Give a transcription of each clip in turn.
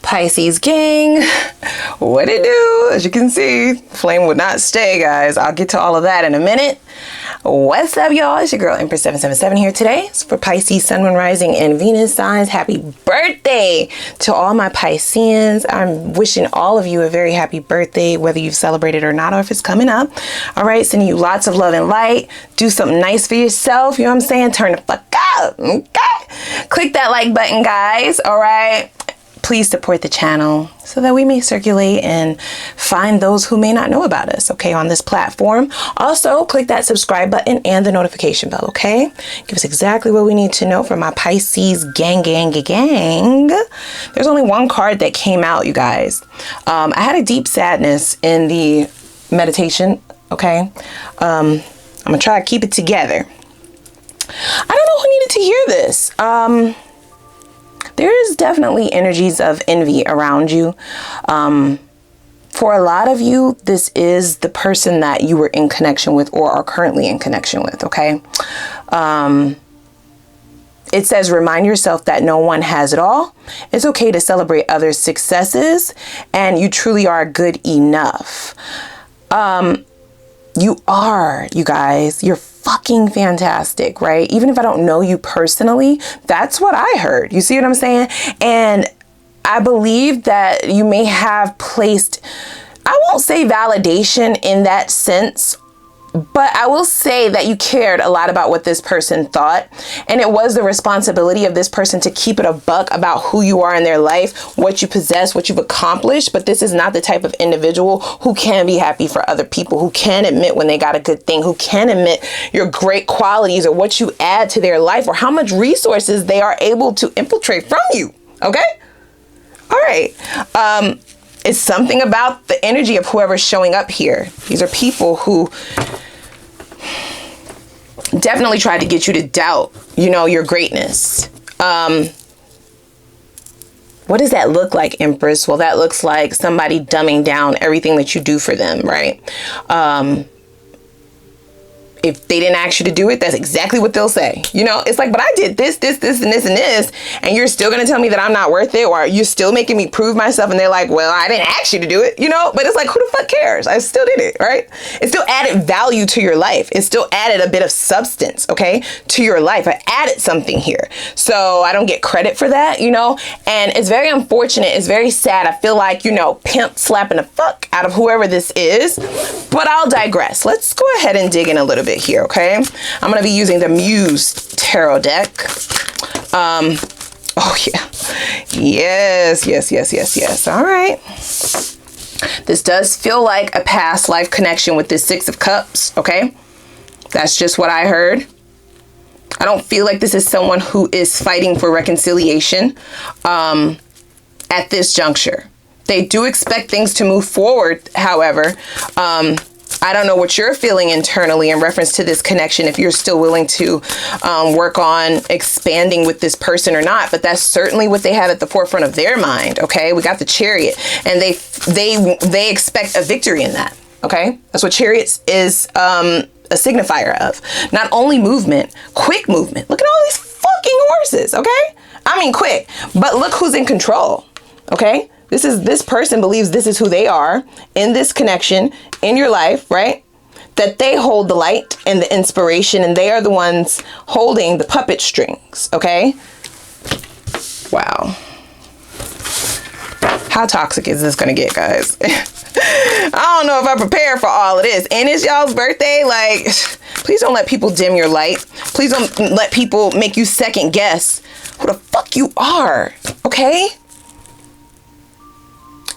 Pisces gang, what it do? As you can see, flame would not stay, guys. I'll get to all of that in a minute. What's up, y'all? It's your girl Empress 777 here today. It's for Pisces, Sun, Moon, Rising, and Venus signs. Happy birthday to all my Pisceans. I'm wishing all of you a very happy birthday, whether you've celebrated or not, or if it's coming up. All right, sending you lots of love and light. Do something nice for yourself. You know what I'm saying? Turn the fuck up. Okay. Click that like button, guys. All right. Please support the channel so that we may circulate and find those who may not know about us, okay, on this platform. Also, click that subscribe button and the notification bell, okay? Give us exactly what we need to know from my Pisces gang. There's only one card that came out, you guys. I had a deep sadness in the meditation, okay? I'm gonna try to keep it together. I don't know who needed to hear this. There is definitely energies of envy around you. For a lot of you, this is the person that you were in connection with or are currently in connection with, okay? It says, remind yourself that no one has it all. It's okay to celebrate others' successes, and you truly are good enough. You are, you guys. You're fucking fantastic, right? Even if I don't know you personally, that's what I heard. You see what I'm saying? And I believe that you may have placed, I won't say validation in that sense, but I will say that you cared a lot about what this person thought. And it was the responsibility of this person to keep it a buck about who you are in their life, what you possess, what you've accomplished. But this is not the type of individual who can be happy for other people, who can admit when they got a good thing, who can admit your great qualities or what you add to their life or how much resources they are able to infiltrate from you. Okay? All right. It's something about the energy of whoever's showing up here. These are people who definitely tried to get you to doubt, you know, your greatness. What does that look like, Empress? Well, that looks like somebody dumbing down everything that you do for them, right? If they didn't ask you to do it, that's exactly what they'll say. You know, it's like, but I did this, and this, and you're still going to tell me that I'm not worth it, or you're still making me prove myself. And they're like, well, I didn't ask you to do it, you know, but it's like, who the fuck cares? I still did it, right? It still added value to your life. It still added a bit of substance, okay, to your life. I added something here. So I don't get credit for that, you know, and it's very unfortunate. It's very sad. I feel like, you know, pimp slapping the fuck out of whoever this is, but I'll digress. Let's go ahead and dig in a little bit here, okay? I'm going to be using the Muse Tarot deck. Oh yeah. Yes. All right. This does feel like a past life connection with this Six of Cups, okay? That's just what I heard. I don't feel like this is someone who is fighting for reconciliation at this juncture. They do expect things to move forward, however. I don't know what you're feeling internally in reference to this connection, if you're still willing to work on expanding with this person or not, but that's certainly what they have at the forefront of their mind, okay? We got the Chariot, and they expect a victory in that, okay? That's what Chariots is a signifier of. Not only movement, quick movement. Look at all these fucking horses, okay? I mean quick, but look who's in control, okay? This person believes this is who they are in this connection in your life, right? That they hold the light and the inspiration, and they are the ones holding the puppet strings, okay? Wow. How toxic is this gonna get, guys? I don't know if I'm prepared for all of this. And it's y'all's birthday. Like, please don't let people dim your light. Please don't let people make you second guess who the fuck you are, okay?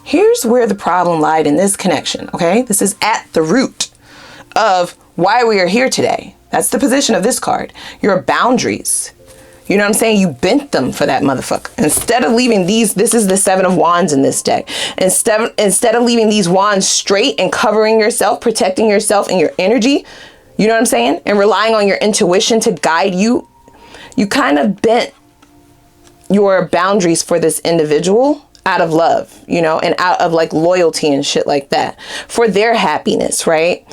Here's where the problem lied in this connection, okay? This is at the root of why we are here today. That's the position of this card. Your boundaries. You know what I'm saying? You bent them for that motherfucker. Instead of leaving these, this is the Seven of Wands in this deck. Instead of leaving these wands straight and covering yourself, protecting yourself and your energy, you know what I'm saying? And relying on your intuition to guide you, you kind of bent your boundaries for this individual out of love, you know, and out of like loyalty and shit like that for their happiness, right?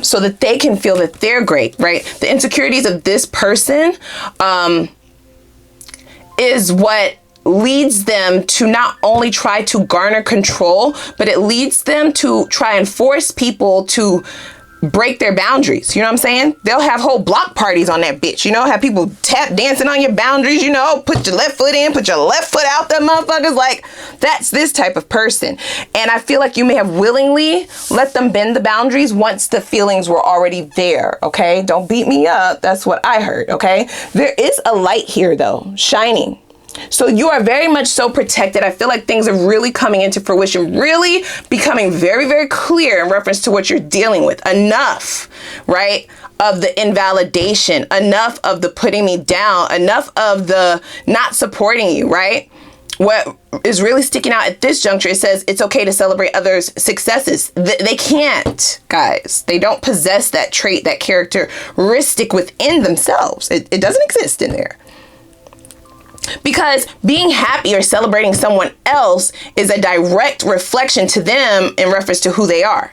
So that they can feel that they're great, right? The insecurities of this person is what leads them to not only try to garner control, but it leads them to try and force people to break their boundaries. You know what I'm saying? They'll have whole block parties on that bitch. You know, have people tap dancing on your boundaries, you know, put your left foot in, put your left foot out, them motherfuckers. Like, that's this type of person. And I feel like you may have willingly let them bend the boundaries once the feelings were already there. Okay, don't beat me up. That's what I heard. Okay, there is a light here though, shining. So you are very much so protected. I feel like things are really coming into fruition, really becoming very, very clear in reference to what you're dealing with. Enough, right, of the invalidation, enough of the putting me down, enough of the not supporting you, right? What is really sticking out at this juncture, it says it's okay to celebrate others' successes. They can't, guys. They don't possess that trait, that characteristic within themselves. It doesn't exist in there. Because being happy or celebrating someone else is a direct reflection to them in reference to who they are.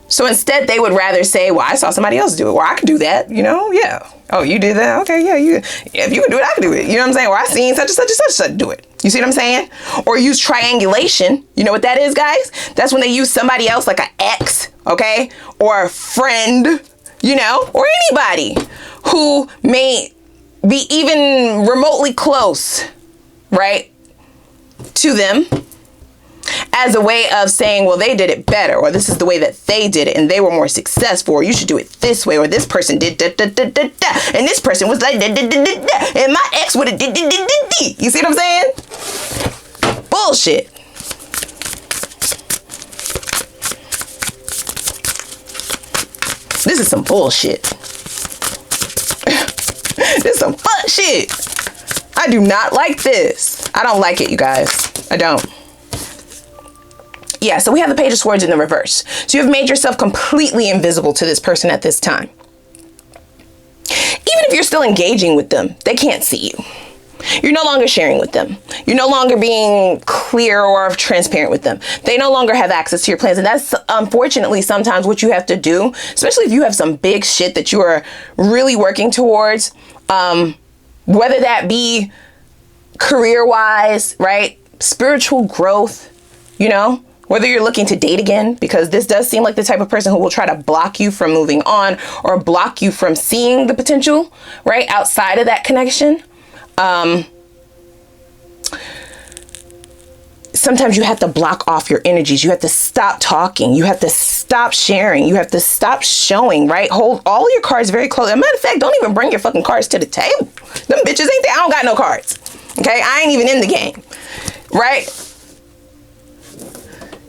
So instead, they would rather say, well, I saw somebody else do it. Well, I could do that, you know? Yeah. Oh, you did that? Okay, yeah. If you can do it, I can do it. You know what I'm saying? Or I seen such and such and such do it. You see what I'm saying? Or use triangulation. You know what that is, guys? That's when they use somebody else like an ex, okay? Or a friend, you know? Or anybody who may be even remotely close, right, to them as a way of saying, well, they did it better, or this is the way that they did it and they were more successful, or you should do it this way, or this person did da, da, da, da, da, and this person was like da, da, da, da, da, and my ex would have did da, da, da, da. You see what I'm saying? Bullshit. This is some bullshit. This is some fuck shit. I do not like this. I don't like it, you guys. I don't. Yeah, so we have the Page of Swords in the reverse. So you have made yourself completely invisible to this person at this time. Even if you're still engaging with them, they can't see you. You're no longer sharing with them. You're no longer being clear or transparent with them. They no longer have access to your plans. And that's unfortunately sometimes what you have to do, especially if you have some big shit that you are really working towards, whether that be career-wise, right? Spiritual growth, you know? Whether you're looking to date again, because this does seem like the type of person who will try to block you from moving on or block you from seeing the potential, right? Outside of that connection. Sometimes you have to block off your energies. You have to stop talking. You have to stop sharing. You have to stop showing, right? Hold all your cards very close. As a matter of fact, don't even bring your fucking cards to the table. Them bitches ain't there. I don't got no cards. Okay? I ain't even in the game. Right?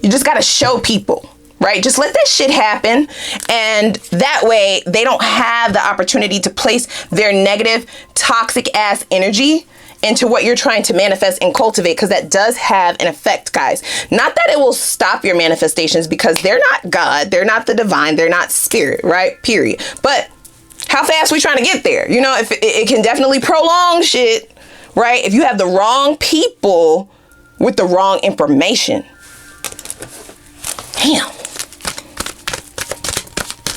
You just got to show people, right? Just let that shit happen. And that way they don't have the opportunity to place their negative, toxic ass energy into what you're trying to manifest and cultivate, because that does have an effect, guys. Not that it will stop your manifestations, because they're not God, they're not the divine, they're not spirit, right? Period. But how fast we trying to get there? You know, if it can definitely prolong shit, right? If you have the wrong people with the wrong information. Damn.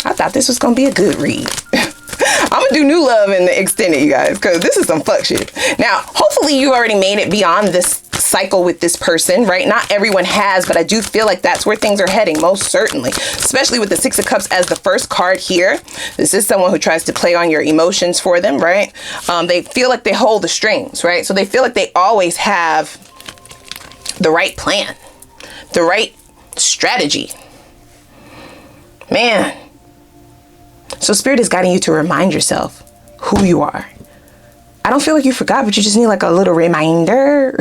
I thought this was gonna be a good read. I'm gonna do new love in the extended, you guys, because this is some fuck shit. Now, hopefully you already made it beyond this cycle with this person, right? Not everyone has, but I do feel like that's where things are heading, most certainly. Especially with the Six of Cups as the first card here. This is someone who tries to play on your emotions for them, right? They feel like they hold the strings, right? So they feel like they always have the right plan, the right strategy. Man. So Spirit is guiding you to remind yourself who you are. I don't feel like you forgot, but you just need like a little reminder.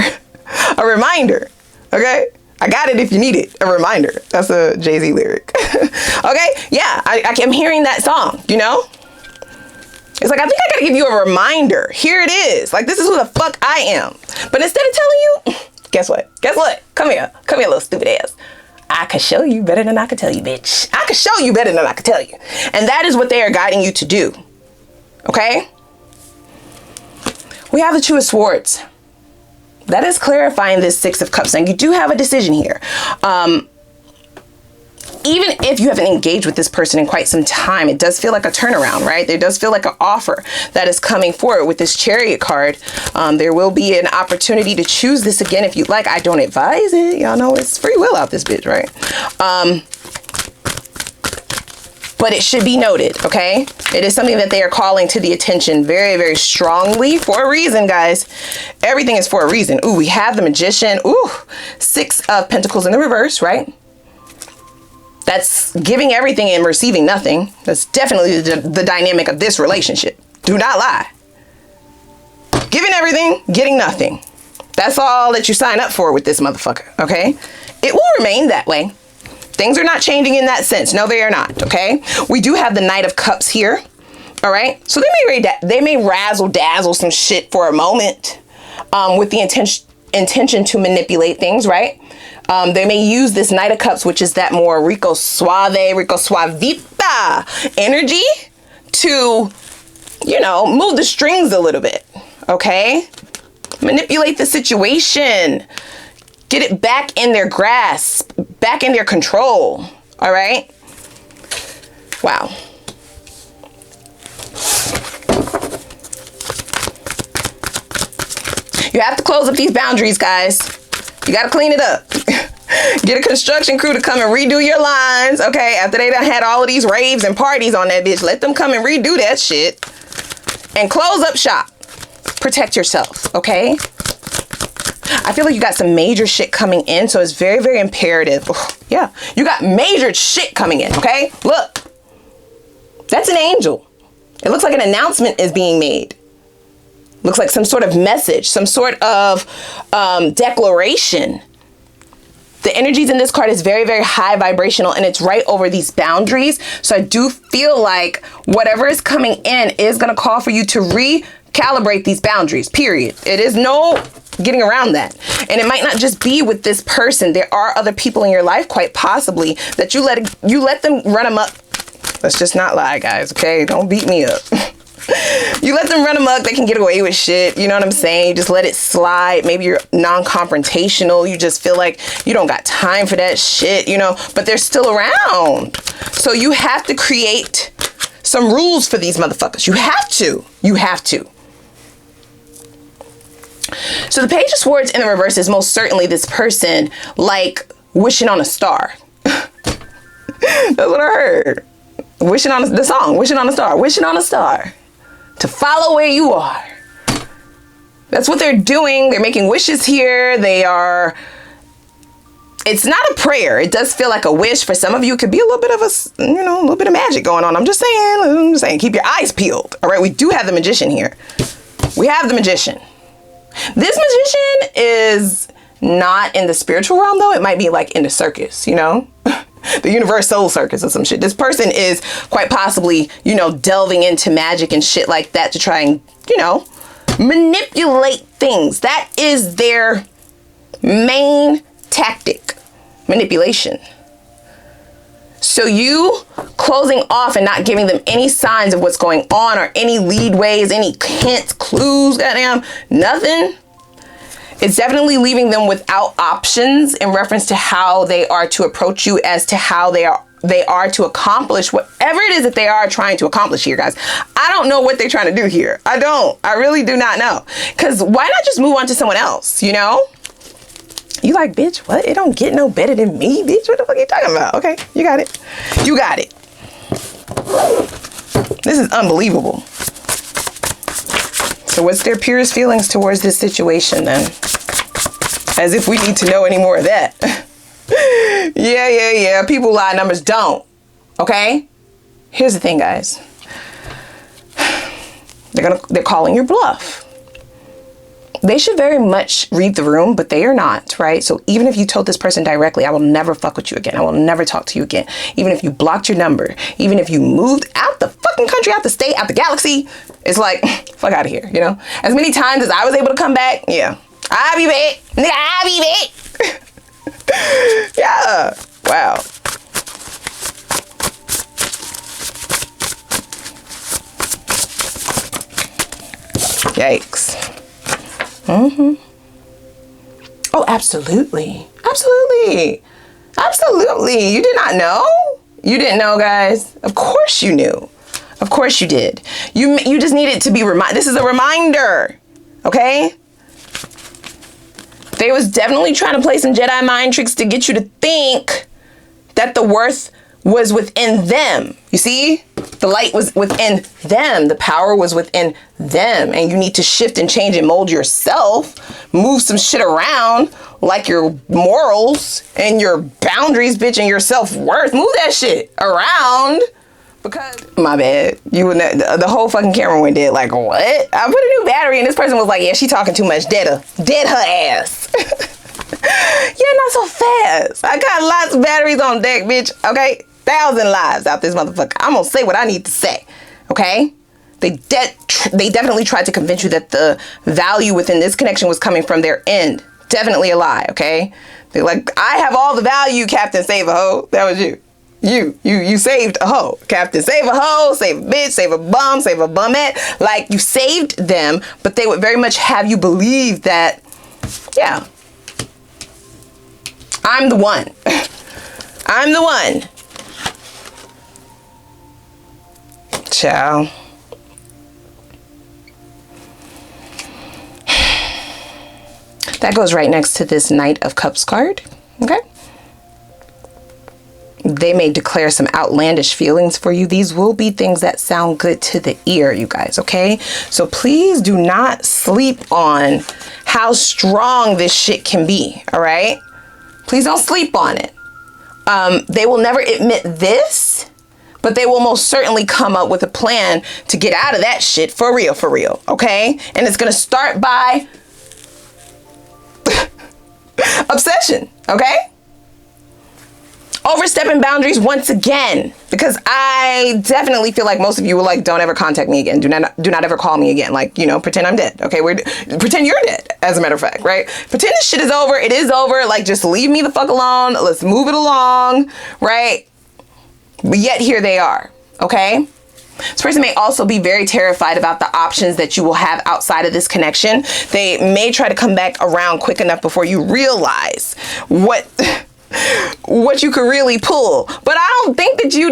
A reminder. Okay? I got it if you need it. A reminder. That's a Jay-Z lyric. Okay? Yeah, I'm hearing that song, you know? It's like, I think I gotta give you a reminder. Here it is. Like, this is who the fuck I am. But instead of telling you, guess what? Guess what? Come here. Come here, little stupid ass. I could show you better than I could tell you, bitch. I could show you better than I could tell you. And that is what they are guiding you to do. Okay? We have the Two of Swords. That is clarifying this Six of Cups. And you do have a decision here. even if you haven't engaged with this person in quite some time, it does feel like a turnaround, right? There does feel like an offer that is coming forward with this Chariot card. There will be an opportunity to choose this again if you'd like. I don't advise it. Y'all know it's free will out this bitch, right? But it should be noted, okay? It is something that they are calling to the attention very, very strongly for a reason, guys. Everything is for a reason. Ooh, we have the Magician. Ooh, 6 of Pentacles in the reverse, right? That's giving everything and receiving nothing. That's definitely the dynamic of this relationship. Do not lie. Giving everything, getting nothing. That's all that you sign up for with this motherfucker, okay? It will remain that way. Things are not changing in that sense. No, they are not, okay? We do have the Knight of Cups here, all right? So they may razzle dazzle some shit for a moment with the intention to manipulate things, right? They may use this Knight of Cups, which is that more rico suavita energy to, you know, move the strings a little bit, okay? Manipulate the situation. Get it back in their grasp, back in their control, all right? Wow. You have to close up these boundaries, guys. You got to clean it up. Get a construction crew to come and redo your lines, okay? After they done had all of these raves and parties on that bitch, let them come and redo that shit. And close up shop. Protect yourself, okay? I feel like you got some major shit coming in, so it's very, very imperative. Ugh, yeah, you got major shit coming in, okay? Look, that's an angel. It looks like an announcement is being made. Looks like some sort of message, some sort of declaration. The energies in this card is very, very high vibrational, and it's right over these boundaries. So I do feel like whatever is coming in is going to call for you to recalibrate these boundaries, period. It is no getting around that. And it might not just be with this person. There are other people in your life, quite possibly, that you let them run amok. Let's just not lie, guys, okay? Don't beat me up. You let them run amok, they can get away with shit. You know what I'm saying? You just let it slide. Maybe you're non-confrontational. You just feel like you don't got time for that shit, you know, but they're still around. So you have to create some rules for these motherfuckers. You have to. You have to. So the Page of Swords in the reverse is most certainly this person like wishing on a star. That's what I heard. Wishing on the song, wishing on a star, wishing on a star to follow where you are. That's what they're doing. They're making wishes here. It's not a prayer. It does feel like a wish. For some of you, it could be a little bit of a little bit of magic going on. I'm just saying, keep your eyes peeled. All right. We do have the Magician here. We have the Magician. This Magician is not in the spiritual realm, though. It might be like in the circus, you know, the universe soul circus or some shit. This person is quite possibly, you know, delving into magic and shit like that to try and, you know, manipulate things. That is their main tactic, manipulation. So you closing off and not giving them any signs of what's going on or any leadways, any hints, clues, goddamn, nothing. It's definitely leaving them without options in reference to how they are to approach you, as to how they are to accomplish whatever it is that they are trying to accomplish here, guys. I don't know what they're trying to do here. I really do not know. Because why not just move on to someone else, you know? You like, bitch, what? It don't get no better than me, bitch. What the fuck are you talking about? Okay, you got it. You got it. This is unbelievable. So what's their purest feelings towards this situation then? As if we need to know any more of that. Yeah. People lie, numbers don't. Okay? Here's the thing, guys. They're calling your bluff. They should very much read the room, but they are not, right? So even if you told this person directly, I will never fuck with you again. I will never talk to you again. Even if you blocked your number, even if you moved out the fucking country, out the state, out the galaxy, it's like, fuck out of here, you know? As many times as I was able to come back, yeah. I'll be back. Nigga, I'll be back. Yeah. Wow. Yikes. Oh, absolutely. Absolutely. Absolutely. You did not know? You didn't know, guys? Of course you knew. Of course you did. You just needed to be reminded. This is a reminder, okay? They was definitely trying to play some Jedi mind tricks to get you to think that the worth was within them. You see? The light was within them. The power was within them. And you need to shift and change and mold yourself. Move some shit around, like your morals and your boundaries, bitch, and your self-worth. Move that shit around. Because, my bad, the whole fucking camera went dead. Like, what? I put a new battery and this person was like, yeah, she talking too much. Dead her ass. Yeah, not so fast. I got lots of batteries on deck, bitch. Okay, 1,000 lives out this motherfucker. I'm gonna say what I need to say. Okay, they definitely tried to convince you that the value within this connection was coming from their end. Definitely a lie. Okay, they're like, I have all the value, Captain Save a Hoe. That was you. You saved a hoe. Captain Save a Hoe, save a bitch, save a bum, save a bumette. Like, you saved them, but they would very much have you believe that, yeah, I'm the one. I'm the one. Ciao. That goes right next to this Knight of Cups card. Okay. They may declare some outlandish feelings for you. These will be things that sound good to the ear, you guys, okay? So please do not sleep on how strong this shit can be, all right? Please don't sleep on it. They will never admit this, but they will most certainly come up with a plan to get out of that shit for real, okay? And it's gonna start by obsession, okay? Overstepping boundaries once again, because I definitely feel like most of you were like, don't ever contact me again. Do not ever call me again. Like, you know, pretend I'm dead. Okay, pretend you're dead, as a matter of fact, right? Pretend this shit is over. It is over. Like, just leave me the fuck alone. Let's move it along, right? But yet here they are, okay? This person may also be very terrified about the options that you will have outside of this connection. They may try to come back around quick enough before you realize what you could really pull. But I don't think that you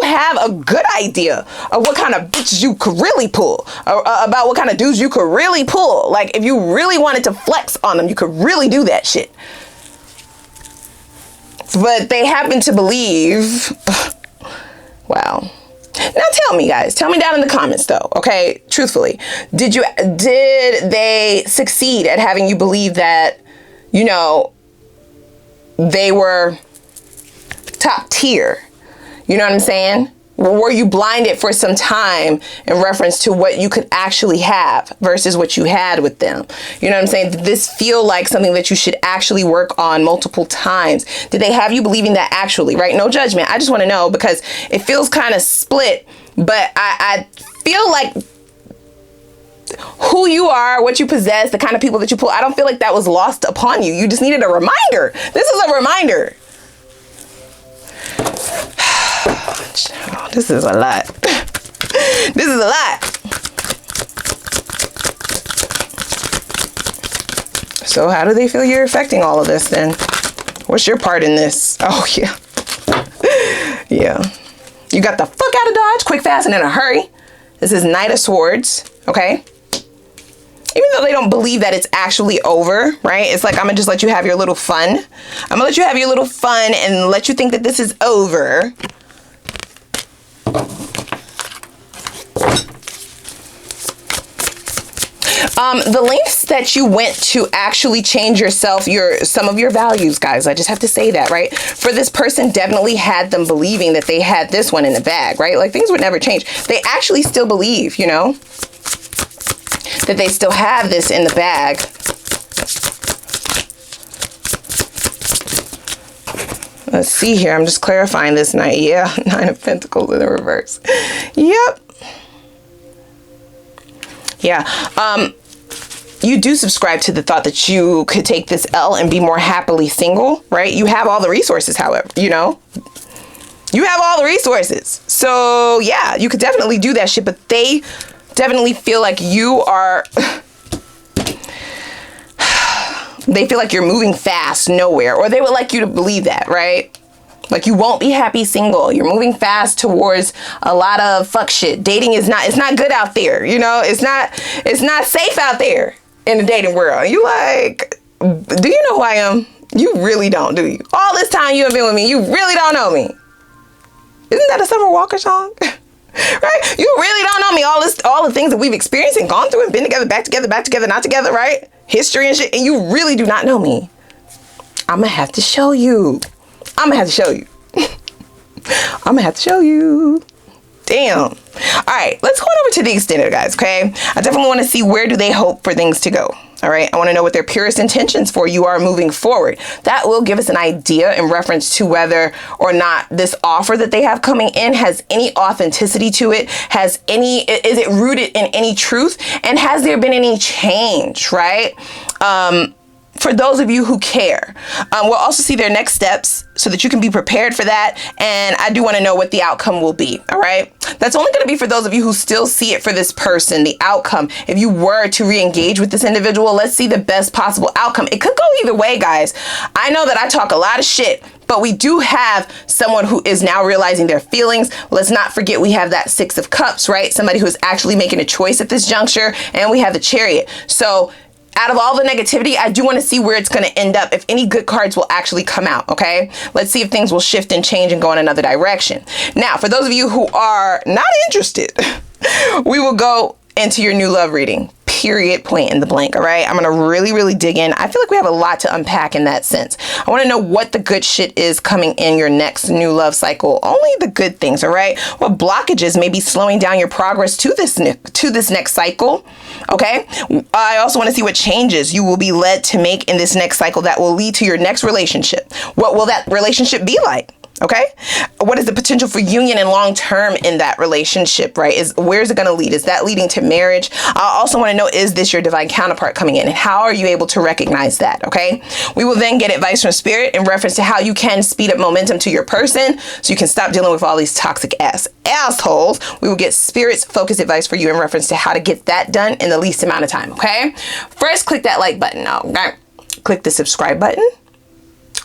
have a good idea of what kind of bitches you could really pull, about what kind of dudes you could really pull. Like, if you really wanted to flex on them, you could really do that shit. But they happen to believe, wow. Now tell me, guys, tell me down in the comments though, okay, truthfully, did they succeed at having you believe that, you know, they were top tier? You know what I'm saying? Were you blinded for some time in reference to what you could actually have versus what you had with them? You know what I'm saying? Did this feel like something that you should actually work on multiple times? Did they have you believing that actually, right? No judgment. I just want to know, because it feels kind of split, but I feel like who you are, what you possess, the kind of people that you pull, I don't feel like that was lost upon you. You just needed a reminder. This is a reminder. Oh, this is a lot. This is a lot. So how do they feel you're affecting all of this then? What's your part in this? Oh, yeah. Yeah. You got the fuck out of Dodge quick, fast, and in a hurry. This is Knight of Swords, okay? Even though they don't believe that it's actually over, right? It's like, I'm gonna just let you have your little fun. I'm gonna let you have your little fun and let you think that this is over. The lengths that you went to actually change yourself, some of your values, guys, I just have to say that, right? For this person, definitely had them believing that they had this one in the bag, right? Like, things would never change. They actually still believe, you know, that they still have this in the bag. Let's see here. I'm just clarifying this Knight. Yeah, 9 of Pentacles in the reverse. Yep. Yeah. You do subscribe to the thought that you could take this L and be more happily single, right? You have all the resources, however, you know? You have all the resources. So, yeah, you could definitely do that shit, but they definitely feel like you are They feel like you're moving fast nowhere, or they would like you to believe that, right? Like you won't be happy single. You're moving fast towards a lot of fuck shit. Dating is not, it's not good out there. You know, it's not safe out there in the dating world. You like, do you know who I am? You really don't, do you? All this time you have been with me, you really don't know me. Isn't that a Summer Walker song? Right? You really don't know me. All the things that we've experienced and gone through and been together, back together, not together, right? History and shit. And you really do not know me. I'm gonna have to show you. I'm gonna have to show you. I'm gonna have to show you. Damn. All right, let's go on over to the extended, guys, okay? I definitely want to see where do they hope for things to go. All right, I want to know what their purest intentions for you are moving forward. That will give us an idea in reference to whether or not this offer that they have coming in has any authenticity to it, is it rooted in any truth, and has there been any change, right? For those of you who care. We'll also see their next steps so that you can be prepared for that. And I do want to know what the outcome will be. All right. That's only going to be for those of you who still see it for this person, the outcome. If you were to re-engage with this individual, let's see the best possible outcome. It could go either way, guys. I know that I talk a lot of shit, but we do have someone who is now realizing their feelings. Let's not forget we have that Six of Cups, right? Somebody who is actually making a choice at this juncture. And we have the Chariot. So out of all the negativity, I do want to see where it's going to end up, if any good cards will actually come out, okay? Let's see if things will shift and change and go in another direction. Now, for those of you who are not interested, we will go into your new love reading. Period, point in the blank, all right? I'm going to really, really dig in. I feel like we have a lot to unpack in that sense. I want to know what the good shit is coming in your next new love cycle. Only the good things, all right? What blockages may be slowing down your progress to this next cycle, okay? I also want to see what changes you will be led to make in this next cycle that will lead to your next relationship. What will that relationship be like? Okay. What is the potential for union and long term in that relationship, right? Where's it going to lead? Is that leading to marriage? I also want to know, is this your divine counterpart coming in? And how are you able to recognize that? Okay. We will then get advice from spirit in reference to how you can speed up momentum to your person so you can stop dealing with all these toxic assholes. We will get spirit's focused advice for you in reference to how to get that done in the least amount of time. Okay. First, click that like button. Okay. Click the subscribe button.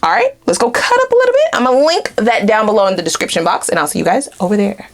All right, let's go cut up a little bit. I'm gonna link that down below in the description box, and I'll see you guys over there.